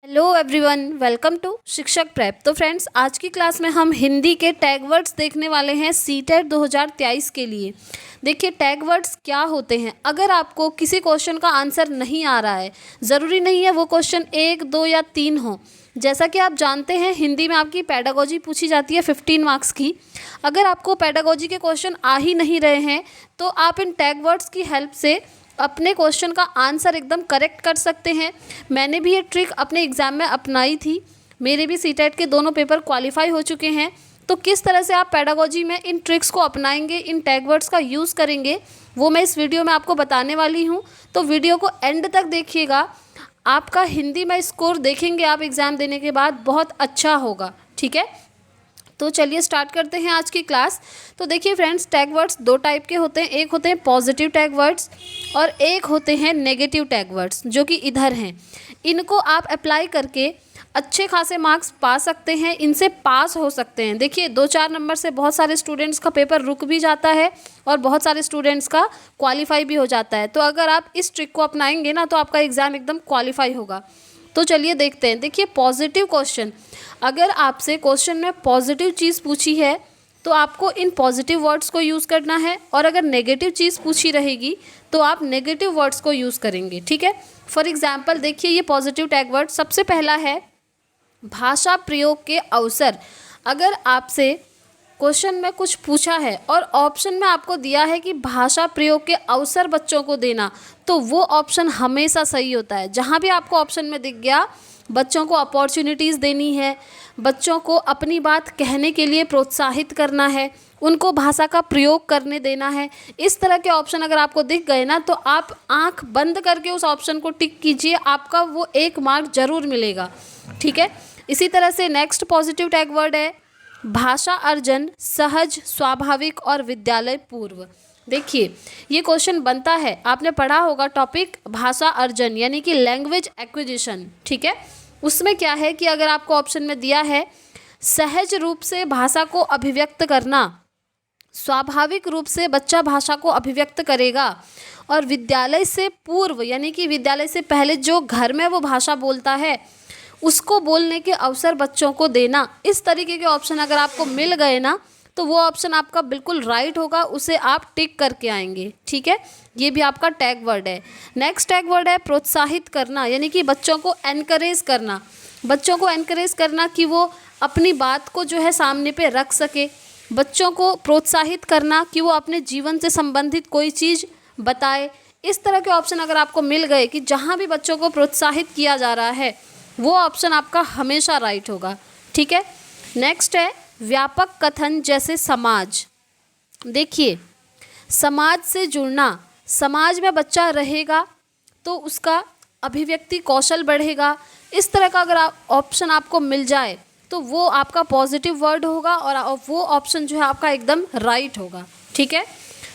Hello everyone, welcome to शिक्षक prep. तो friends, आज की क्लास में हम हिंदी के टैग वर्ड्स देखने वाले हैं सीटेट 2023 के लिए। देखिए, टैग वर्ड्स क्या होते हैं। अगर आपको किसी क्वेश्चन का आंसर नहीं आ रहा है, ज़रूरी नहीं है वो क्वेश्चन 1, 2 या 3 हो। जैसा कि आप जानते हैं, हिंदी में आपकी पेडागोजी पूछी जाती है 15 मार्क्स की। अगर आपको पेडागोजी के क्वेश्चन आ ही नहीं रहे हैं तो आप इन टैग वर्ड्स की हेल्प से अपने क्वेश्चन का आंसर एकदम करेक्ट कर सकते हैं। मैंने भी ये ट्रिक अपने एग्ज़ाम में अपनाई थी। मेरे भी सीटेट के दोनों पेपर क्वालिफाई हो चुके हैं। तो किस तरह से आप पेडागोजी में इन ट्रिक्स को अपनाएंगे, इन टैग वर्ड्स का यूज़ करेंगे, वो मैं इस वीडियो में आपको बताने वाली हूँ। तो वीडियो को एंड तक देखिएगा। आपका हिंदी में स्कोर देखेंगे आप एग्ज़ाम देने के बाद, बहुत अच्छा होगा। ठीक है, तो चलिए स्टार्ट करते हैं आज की क्लास। तो देखिए फ्रेंड्स, टैग वर्ड्स दो टाइप के होते हैं। एक होते हैं पॉजिटिव टैग वर्ड्स और एक होते हैं नेगेटिव टैग वर्ड्स, जो कि इधर हैं। इनको आप अप्लाई करके अच्छे खासे मार्क्स पा सकते हैं, इनसे पास हो सकते हैं। देखिए, 2-4 नंबर से बहुत सारे स्टूडेंट्स का पेपर रुक भी जाता है और बहुत सारे स्टूडेंट्स का क्वालिफाई भी हो जाता है। तो अगर आप इस ट्रिक को अपनाएंगे ना, तो आपका एग्ज़ाम एकदम क्वालिफाई होगा। तो चलिए देखते हैं। देखिए, पॉजिटिव क्वेश्चन, अगर आपसे क्वेश्चन में पॉजिटिव चीज़ पूछी है तो आपको इन पॉजिटिव वर्ड्स को यूज़ करना है, और अगर नेगेटिव चीज़ पूछी रहेगी तो आप नेगेटिव वर्ड्स को यूज़ करेंगे। ठीक है, फॉर एग्जांपल देखिए, ये पॉजिटिव टैग वर्ड सबसे पहला है भाषा प्रयोग के अवसर। अगर आपसे क्वेश्चन में कुछ पूछा है और ऑप्शन में आपको दिया है कि भाषा प्रयोग के अवसर बच्चों को देना, तो वो ऑप्शन हमेशा सही होता है। जहाँ भी आपको ऑप्शन में दिख गया बच्चों को अपॉर्चुनिटीज़ देनी है, बच्चों को अपनी बात कहने के लिए प्रोत्साहित करना है, उनको भाषा का प्रयोग करने देना है, इस तरह के ऑप्शन अगर आपको दिख गए ना, तो आप आंख बंद करके उस ऑप्शन को टिक कीजिए, आपका वो 1 मार्क जरूर मिलेगा। ठीक है, इसी तरह से नेक्स्ट पॉजिटिव टैग वर्ड है भाषा अर्जन, सहज, स्वाभाविक और विद्यालय पूर्व। देखिए, ये क्वेश्चन बनता है, आपने पढ़ा होगा टॉपिक भाषा अर्जन यानी कि लैंग्वेज एक्विजिशन। ठीक है, उसमें क्या है कि अगर आपको ऑप्शन में दिया है सहज रूप से भाषा को अभिव्यक्त करना, स्वाभाविक रूप से बच्चा भाषा को अभिव्यक्त करेगा, और विद्यालय से पूर्व यानी कि विद्यालय से पहले जो घर में वो भाषा बोलता है उसको बोलने के अवसर बच्चों को देना। इस तरीके के ऑप्शन अगर आपको मिल गए ना, तो वो ऑप्शन आपका बिल्कुल राइट होगा, उसे आप टिक करके आएंगे। ठीक है, ये भी आपका टैग वर्ड है। नेक्स्ट टैग वर्ड है प्रोत्साहित करना, यानी कि बच्चों को एनकरेज करना। बच्चों को एनकरेज करना कि वो अपनी बात को जो है सामने पे रख सके, बच्चों को प्रोत्साहित करना कि वो अपने जीवन से संबंधित कोई चीज़ बताए। इस तरह के ऑप्शन अगर आपको मिल गए कि जहाँ भी बच्चों को प्रोत्साहित किया जा रहा है, वो ऑप्शन आपका हमेशा राइट होगा। ठीक है, नेक्स्ट है व्यापक कथन जैसे समाज। देखिए, समाज से जुड़ना, समाज में बच्चा रहेगा तो उसका अभिव्यक्ति कौशल बढ़ेगा। इस तरह का अगर ऑप्शन आपको मिल जाए तो वो आपका पॉजिटिव वर्ड होगा और वो ऑप्शन जो है आपका एकदम राइट होगा। ठीक है,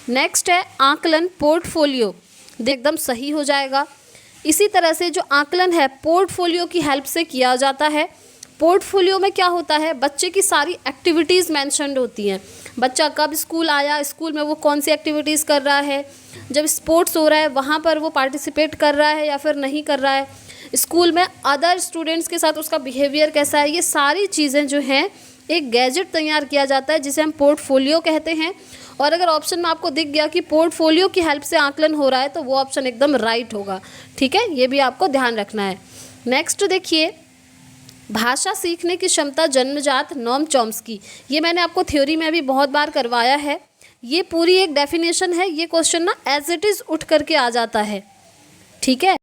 नेक्स्ट है आकलन, पोर्टफोलियो, एकदम सही हो जाएगा। इसी तरह से जो आकलन है पोर्टफोलियो की हेल्प से किया जाता है। पोर्टफोलियो में क्या होता है, बच्चे की सारी एक्टिविटीज़ मेंशन्ड होती हैं। बच्चा कब स्कूल आया, स्कूल में वो कौन सी एक्टिविटीज़ कर रहा है, जब स्पोर्ट्स हो रहा है वहाँ पर वो पार्टिसिपेट कर रहा है या फिर नहीं कर रहा है, स्कूल में अदर स्टूडेंट्स के साथ उसका बिहेवियर कैसा है। ये सारी चीज़ें जो हैं एक गैजेट तैयार किया जाता है जिसे हम पोर्टफोलियो कहते हैं। और अगर ऑप्शन में आपको दिख गया कि पोर्टफोलियो की हेल्प से आकलन हो रहा है, तो वो ऑप्शन एकदम राइट होगा। ठीक है, ये भी आपको ध्यान रखना है। नेक्स्ट देखिए, भाषा सीखने की क्षमता जन्मजात, नोम चॉम्स्की। ये मैंने आपको थ्योरी में भी बहुत बार करवाया है। ये पूरी एक डेफिनेशन है। ये क्वेश्चन ना एज इट इज़ उठ करके आ जाता है। ठीक है,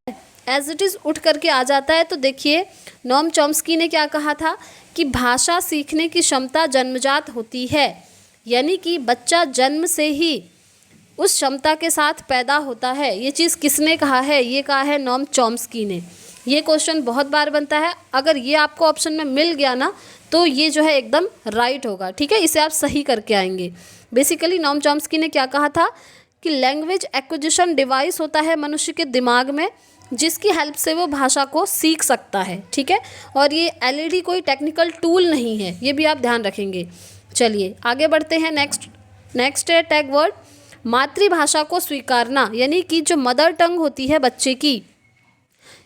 एज इट इज़ उठ करके आ जाता है। तो देखिए, नोम चॉम्स्की ने क्या कहा था कि भाषा सीखने की क्षमता जन्मजात होती है, यानी कि बच्चा जन्म से ही उस क्षमता के साथ पैदा होता है। ये चीज़ किसने कहा है, ये कहा है नोम चॉम्स्की ने। ये क्वेश्चन बहुत बार बनता है। अगर ये आपको ऑप्शन में मिल गया ना, तो ये जो है एकदम राइट होगा। ठीक है, इसे आप सही करके आएंगे। बेसिकली नोम चॉम्स्की ने क्या कहा था कि लैंग्वेज एक्विजिशन डिवाइस होता है मनुष्य के दिमाग में, जिसकी हेल्प से वो भाषा को सीख सकता है। ठीक है, और ये एलईडी कोई टेक्निकल टूल नहीं है, ये भी आप ध्यान रखेंगे। चलिए आगे बढ़ते हैं। नेक्स्ट है टैग वर्ड मातृभाषा को स्वीकारना, यानी कि जो मदर टंग होती है बच्चे की,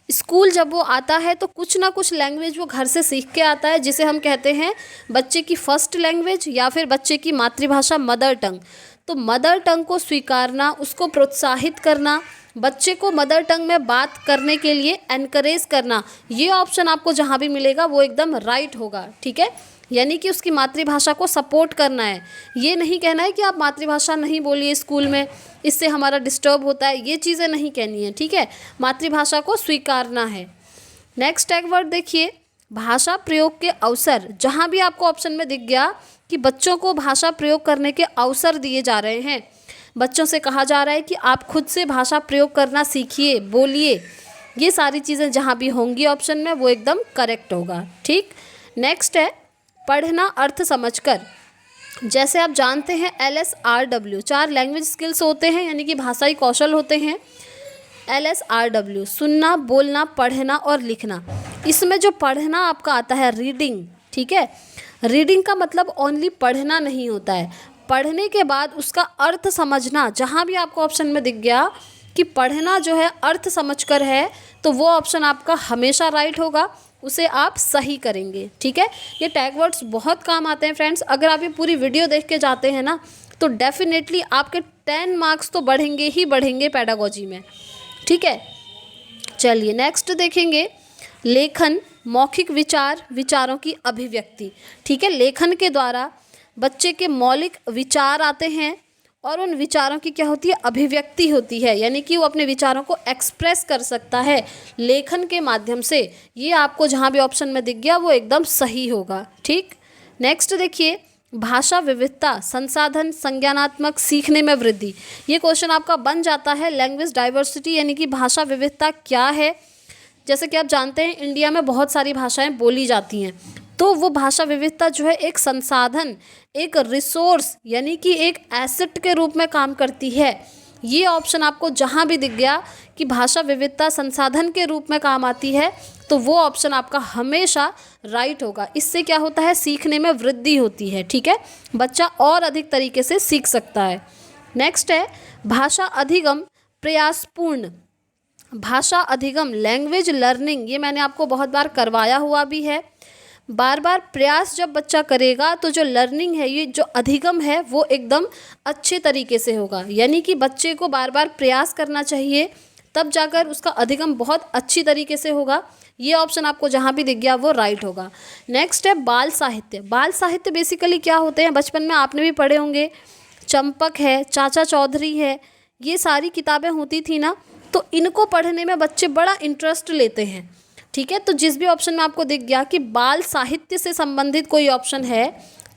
स्कूल जब वो आता है तो कुछ ना कुछ लैंग्वेज वो घर से सीख के आता है, जिसे हम कहते हैं बच्चे की फर्स्ट लैंग्वेज या फिर बच्चे की मातृभाषा मदर टंग। तो मदर टंग को स्वीकारना, उसको प्रोत्साहित करना, बच्चे को मदर टंग में बात करने के लिए एनकरेज करना, ये ऑप्शन आपको जहाँ भी मिलेगा वो एकदम राइट होगा। ठीक है, यानी कि उसकी मातृभाषा को सपोर्ट करना है। ये नहीं कहना है कि आप मातृभाषा नहीं बोलिए स्कूल में, इससे हमारा डिस्टर्ब होता है, ये चीज़ें नहीं कहनी है। ठीक है, मातृभाषा को स्वीकारना है। नेक्स्ट टैग वर्ड देखिए, भाषा प्रयोग के अवसर। जहाँ भी आपको ऑप्शन में दिख गया कि बच्चों को भाषा प्रयोग करने के अवसर दिए जा रहे हैं, बच्चों से कहा जा रहा है कि आप खुद से भाषा प्रयोग करना सीखिए, बोलिए, ये सारी चीज़ें जहाँ भी होंगी ऑप्शन में वो एकदम करेक्ट होगा। ठीक, नेक्स्ट है पढ़ना अर्थ समझकर। जैसे आप जानते हैं LSRW 4 लैंग्वेज स्किल्स होते हैं, यानी कि भाषाई कौशल होते हैं। LSRW सुनना, बोलना, पढ़ना और लिखना। इसमें जो पढ़ना आपका आता है रीडिंग। ठीक है, रीडिंग का मतलब ओनली पढ़ना नहीं होता है, पढ़ने के बाद उसका अर्थ समझना। जहाँ भी आपको ऑप्शन में दिख गया कि पढ़ना जो है अर्थ समझकर है, तो वो ऑप्शन आपका हमेशा राइट होगा, उसे आप सही करेंगे। ठीक है, ये टैग वर्ड्स बहुत काम आते हैं फ्रेंड्स। अगर आप ये पूरी वीडियो देख के जाते हैं ना, तो डेफिनेटली आपके 10 मार्क्स तो बढ़ेंगे ही बढ़ेंगे पेडागोजी में। ठीक है, चलिए नेक्स्ट देखेंगे लेखन, मौखिक विचार, विचारों की अभिव्यक्ति। ठीक है, लेखन के द्वारा बच्चे के मौलिक विचार आते हैं और उन विचारों की क्या होती है, अभिव्यक्ति होती है, यानी कि वो अपने विचारों को एक्सप्रेस कर सकता है लेखन के माध्यम से। ये आपको जहाँ भी ऑप्शन में दिख गया वो एकदम सही होगा। ठीक, नेक्स्ट देखिए भाषा विविधता, संसाधन, संज्ञानात्मक, सीखने में वृद्धि। ये क्वेश्चन आपका बन जाता है लैंग्वेज डाइवर्सिटी, यानी कि भाषा विविधता क्या है। जैसे कि आप जानते हैं इंडिया में बहुत सारी भाषाएं बोली जाती हैं, तो वो भाषा विविधता जो है एक संसाधन, एक रिसोर्स, यानी कि एक एसेट के रूप में काम करती है। ये ऑप्शन आपको जहाँ भी दिख गया कि भाषा विविधता संसाधन के रूप में काम आती है, तो वो ऑप्शन आपका हमेशा राइट होगा। इससे क्या होता है, सीखने में वृद्धि होती है। ठीक है, बच्चा और अधिक तरीके से सीख सकता है। नेक्स्ट है भाषा अधिगम, प्रयासपूर्ण। भाषा अधिगम, लैंग्वेज लर्निंग, ये मैंने आपको बहुत बार करवाया हुआ भी है। बार बार प्रयास जब बच्चा करेगा तो जो लर्निंग है, ये जो अधिगम है, वो एकदम अच्छे तरीके से होगा। यानी कि बच्चे को बार बार प्रयास करना चाहिए, तब जाकर उसका अधिगम बहुत अच्छी तरीके से होगा। ये ऑप्शन आपको जहाँ भी दिख गया वो राइट होगा। नेक्स्ट है बाल साहित्य। बाल साहित्य बेसिकली क्या होते हैं, बचपन में आपने भी पढ़े होंगे, चंपक है, चाचा चौधरी है, ये सारी किताबें होती थी ना, तो इनको पढ़ने में बच्चे बड़ा इंटरेस्ट लेते हैं। ठीक है, तो जिस भी ऑप्शन में आपको दिख गया कि बाल साहित्य से संबंधित कोई ऑप्शन है,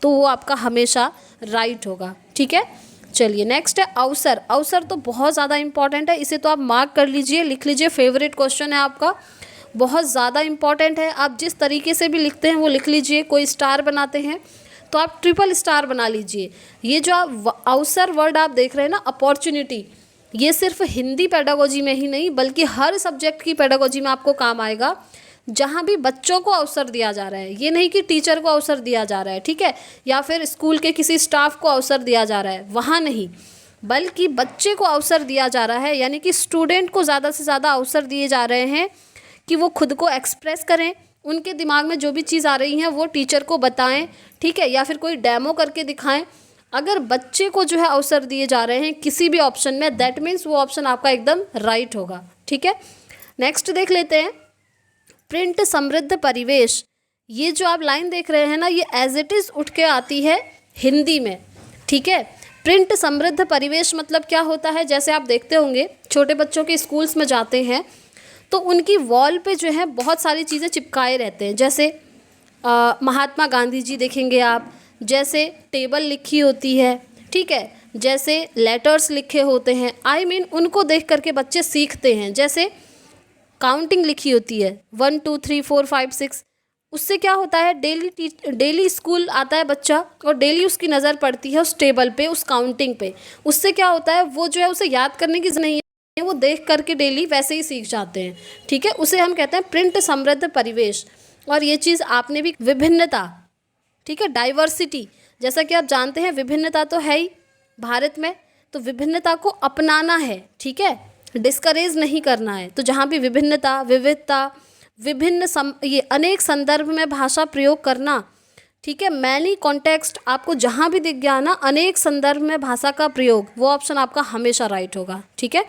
तो वो आपका हमेशा राइट होगा। ठीक है, चलिए नेक्स्ट है अवसर। अवसर तो बहुत ज़्यादा इंपॉर्टेंट है, इसे तो आप मार्क कर लीजिए, लिख लीजिए, फेवरेट क्वेश्चन है आपका, बहुत ज़्यादा इंपॉर्टेंट है। आप जिस तरीके से भी लिखते हैं वो लिख लीजिए। कोई स्टार बनाते हैं तो आप ट्रिपल स्टार बना लीजिए। ये जो आप अवसर वर्ड आप देख रहे हैं ना, अपॉर्चुनिटी, ये सिर्फ हिंदी पेडागोजी में ही नहीं बल्कि हर सब्जेक्ट की पेडागोजी में आपको काम आएगा, जहाँ भी बच्चों को अवसर दिया जा रहा है। ये नहीं कि टीचर को अवसर दिया जा रहा है, ठीक है, या फिर स्कूल के किसी स्टाफ को अवसर दिया जा रहा है, वहाँ नहीं, बल्कि बच्चे को अवसर दिया जा रहा है। यानी कि स्टूडेंट को ज़्यादा से ज़्यादा अवसर दिए जा रहे हैं कि वो खुद को एक्सप्रेस करें, उनके दिमाग में जो भी चीज़ आ रही है वो टीचर को बताएं, ठीक है, या फिर कोई डेमो करके दिखाएं। अगर बच्चे को जो है अवसर दिए जा रहे हैं किसी भी ऑप्शन में, दैट मीन्स वो ऑप्शन आपका एकदम राइट होगा। ठीक है, नेक्स्ट देख लेते हैं प्रिंट समृद्ध परिवेश। ये जो आप लाइन देख रहे हैं ना, ये एज इट इज़ उठ के आती है हिंदी में। ठीक है, प्रिंट समृद्ध परिवेश मतलब क्या होता है, जैसे आप देखते होंगे छोटे बच्चों के स्कूल्स में जाते हैं तो उनकी वॉल पे जो है बहुत सारी चीज़ें चिपकाए रहते हैं। जैसे महात्मा गांधी जी देखेंगे आप, जैसे टेबल लिखी होती है, ठीक है, जैसे लेटर्स लिखे होते हैं। आई मीन उनको देख करके बच्चे सीखते हैं। जैसे काउंटिंग लिखी होती है 1 2 3 4 5 6, उससे क्या होता है, डेली स्कूल आता है बच्चा और डेली उसकी नज़र पड़ती है उस टेबल पे, उस काउंटिंग पे। उससे क्या होता है, वो जो है उसे याद करने की नहीं है, वो देख करके डेली वैसे ही सीख जाते हैं। ठीक है, उसे हम कहते हैं प्रिंट समृद्ध परिवेश। और ये चीज़ आपने भी विभिन्नता, ठीक है, डाइवर्सिटी, जैसा कि आप जानते हैं विभिन्नता तो है ही भारत में, तो विभिन्नता को अपनाना है। ठीक है, डिस्करेज नहीं करना है। तो जहाँ भी विभिन्नता, विविधता, ये अनेक संदर्भ में भाषा प्रयोग करना, ठीक है, मैनी कॉन्टेक्स्ट, आपको जहाँ भी दिख गया ना अनेक संदर्भ में भाषा का प्रयोग, वो ऑप्शन आपका हमेशा राइट होगा। ठीक है,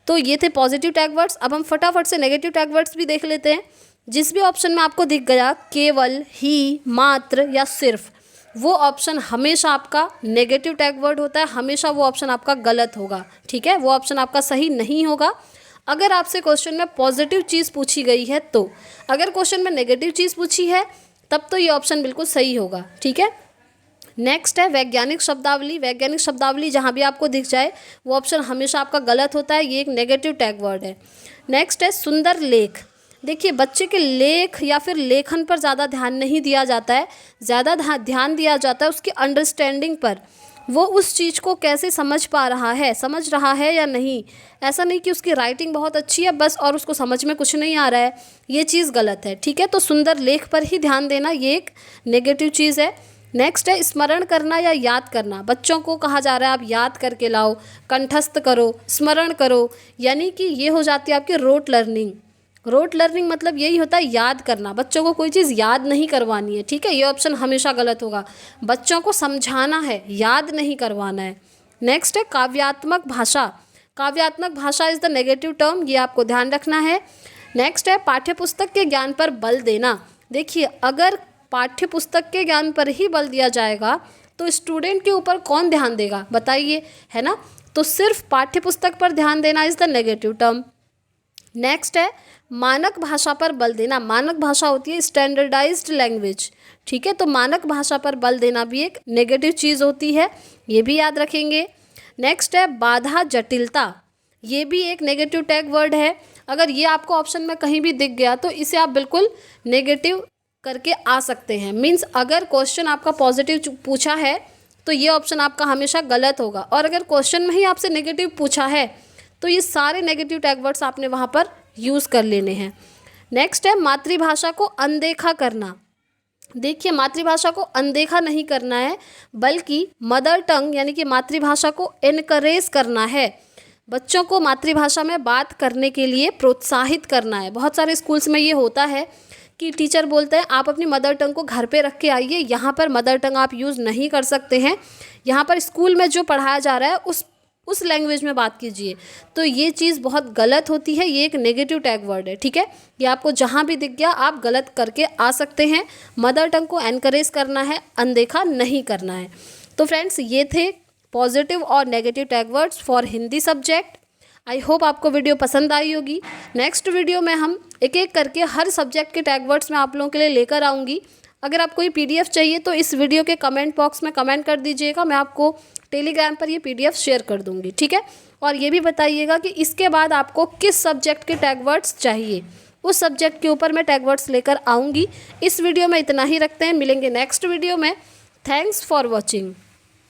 तो ये थे पॉजिटिव टैग वर्ड्स। अब हम फटाफट से नेगेटिव टैग वर्ड्स भी देख लेते हैं। जिस भी ऑप्शन में आपको दिख गया केवल, ही, मात्र या सिर्फ, वो ऑप्शन हमेशा आपका नेगेटिव टैग वर्ड होता है, हमेशा वो ऑप्शन आपका गलत होगा। ठीक है, वो ऑप्शन आपका सही नहीं होगा। अगर आपसे क्वेश्चन में पॉजिटिव चीज़ पूछी गई है तो, अगर क्वेश्चन में नेगेटिव चीज़ पूछी है तब तो ये ऑप्शन बिल्कुल सही होगा। ठीक है, नेक्स्ट है वैज्ञानिक शब्दावली। वैज्ञानिक शब्दावली जहाँ भी आपको दिख जाए वो ऑप्शन हमेशा आपका गलत होता है, ये एक नेगेटिव टैग वर्ड है। नेक्स्ट है सुंदर लेख। देखिए, बच्चे के लेख या फिर लेखन पर ज़्यादा ध्यान नहीं दिया जाता है, ज़्यादा ध्यान दिया जाता है उसकी अंडरस्टैंडिंग पर, वो उस चीज़ को कैसे समझ रहा है या नहीं। ऐसा नहीं कि उसकी राइटिंग बहुत अच्छी है बस और उसको समझ में कुछ नहीं आ रहा है, ये चीज़ गलत है। ठीक है, तो सुंदर लेख पर ही ध्यान देना, ये एक नेगेटिव चीज़ है। नेक्स्ट है स्मरण करना या याद करना। बच्चों को कहा जा रहा है आप याद करके लाओ, कंठस्थ करो, स्मरण करो, यानी कि ये हो जाती है आपकी रोट लर्निंग। रोट लर्निंग मतलब यही होता है याद करना, बच्चों को कोई चीज़ याद नहीं करवानी है। ठीक है, ये ऑप्शन हमेशा गलत होगा, बच्चों को समझाना है, याद नहीं करवाना है। नेक्स्ट है काव्यात्मक भाषा। काव्यात्मक भाषा इज़ द नेगेटिव टर्म, ये आपको ध्यान रखना है। नेक्स्ट है पाठ्यपुस्तक के ज्ञान पर बल देना। देखिए, अगर पाठ्यपुस्तक के ज्ञान पर ही बल दिया जाएगा तो स्टूडेंट के ऊपर कौन ध्यान देगा बताइए, है ना। तो सिर्फ पाठ्यपुस्तक पर ध्यान देना is the negative term. Next है मानक भाषा पर बल देना। मानक भाषा होती है स्टैंडर्डाइज्ड लैंग्वेज। ठीक है, तो मानक भाषा पर बल देना भी एक नेगेटिव चीज़ होती है, ये भी याद रखेंगे। नेक्स्ट है बाधा जटिलता, ये भी एक नेगेटिव टैग वर्ड है। अगर ये आपको ऑप्शन में कहीं भी दिख गया तो इसे आप बिल्कुल नेगेटिव करके आ सकते हैं। मीन्स अगर क्वेश्चन आपका पॉजिटिव पूछा है तो ये ऑप्शन आपका हमेशा गलत होगा, और अगर क्वेश्चन में ही आपसे नेगेटिव पूछा है तो ये सारे नेगेटिव टैग वर्ड्स आपने वहाँ पर यूज़ कर लेने हैं। नेक्स्ट है मातृभाषा को अनदेखा करना। देखिए, मातृभाषा को अनदेखा नहीं करना है बल्कि मदर टंग यानी कि मातृभाषा को इनकरेज करना है। बच्चों को मातृभाषा में बात करने के लिए प्रोत्साहित करना है। बहुत सारे स्कूल्स में ये होता है कि टीचर बोलते हैं आप अपनी मदर टंग को घर पे रख के आइए, यहाँ पर मदर टंग आप यूज़ नहीं कर सकते हैं, यहाँ पर स्कूल में जो पढ़ाया जा रहा है उस लैंग्वेज में बात कीजिए। तो ये चीज़ बहुत गलत होती है, ये एक नेगेटिव टैग वर्ड है। ठीक है, ये आपको जहाँ भी दिख गया आप गलत करके आ सकते हैं। मदर टंग को एनकरेज करना है, अनदेखा नहीं करना है। तो फ्रेंड्स, ये थे पॉजिटिव और negative tag words for Hindi subject. I hope आपको वीडियो पसंद आई होगी। नेक्स्ट वीडियो में हम एक एक करके हर सब्जेक्ट के टैग वर्ड्स मैं आप लोगों के लिए लेकर आऊँगी। अगर आपको ये PDF चाहिए तो इस वीडियो के कमेंट बॉक्स में कमेंट कर दीजिएगा, मैं आपको टेलीग्राम पर ये PDF शेयर कर दूँगी। ठीक है, और ये भी बताइएगा कि इसके बाद आपको किस सब्जेक्ट के टैग वर्ड्स चाहिए, उस सब्जेक्ट के ऊपर मैं टैग वर्ड्स लेकर आऊँगी। इस वीडियो में इतना ही रखते हैं, मिलेंगे नेक्स्ट वीडियो में। Thanks for watching.